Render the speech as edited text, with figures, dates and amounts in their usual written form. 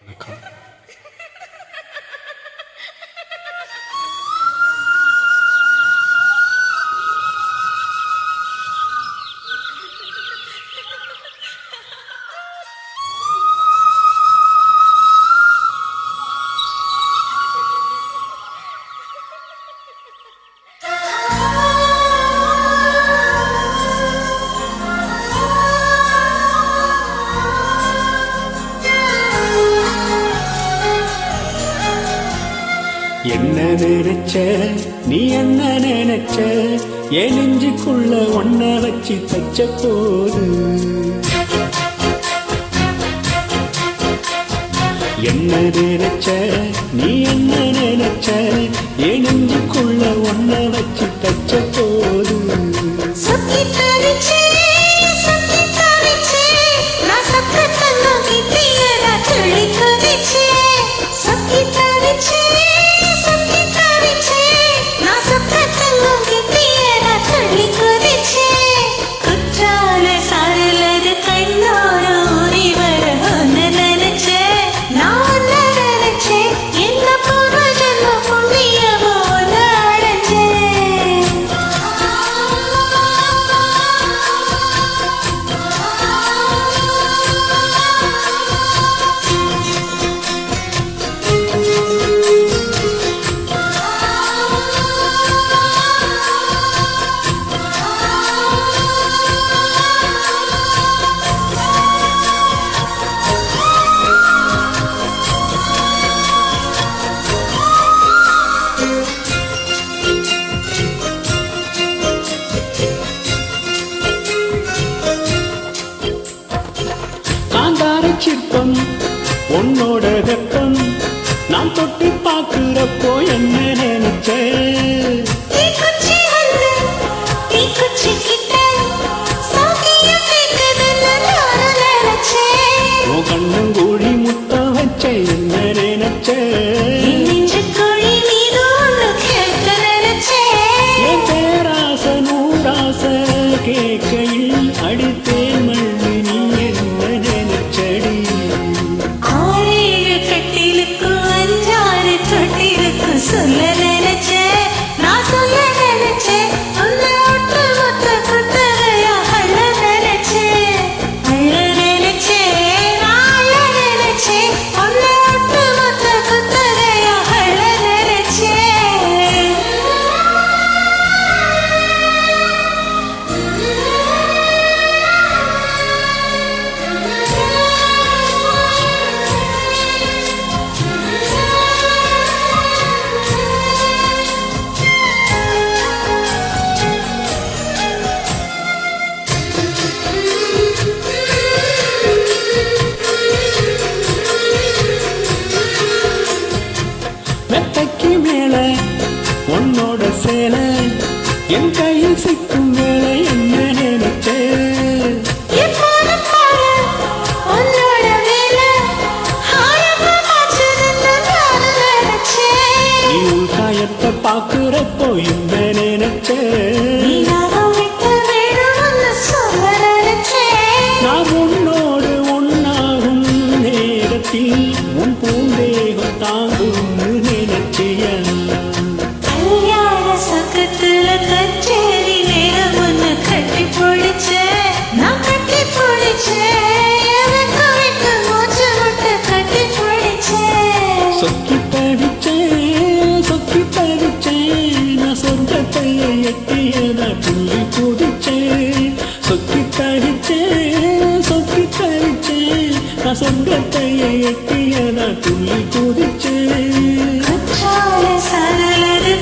வணக்கம். என்ன நினைச்ச நீ என்ன நினைச்ச என் நெஞ்சுக்குள்ள ஒன்ன வச்சு தச்ச போது என்ன நினைச்ச நீ என்ன நினைச்ச என் நெஞ்சுக்குள்ள ஒன்ன வச்சு தச்ச போது சிற்பம் உன்னோட வெப்பம் நான் தொட்டு பார்க்கிறப்போ என்ன நினைச்ச கண்ணங்கூழி முத்தம் வச்ச என்ன நினைச்ச என் பேராச நூறாச கேட்கையில் அடித்தேன் மண்ணு நீ என்ன நினைச்சடி சொல்ல நினைச்சேன் நான் சொல்ல நினைச்சேன் உன்னை ஒட்டு மொத்த குத்தகையா அள்ள நினைச்சேன் நான் அள்ள நினைச்சேன் உன்னை ஒட்டு மொத்த குத்தகையா அள்ள மெத்தைக்கு மேல உன்னோட சேலை என் கையில் சிக்கும் வேலை என்ன நினைச்ச நீ உன் காயத்தை பார்க்கிறப்போ என்ன நினைச்ச நான் உன்னோடு ஒன்னாகும் நேரத்தில் உன் பூந்தேகம் தாங்கும்னு நினைச்சிய கச்சேரி நேரம் ஒன்று கட்டி பிடிச்ச நான் கட்டி பிடிச்சேன் மூச்சு விட்டு கட்டி பிடிச்சேன் சொக்கி தவிச்சேன் நான் சொர்க்கத்தை எட்டியதா துள்ளி குதிச்சேன் சொக்கி தவிச்சேன் நான் சொர்க்கத்தை எட்டியதா துள்ளி குதிச்சேன் சரலது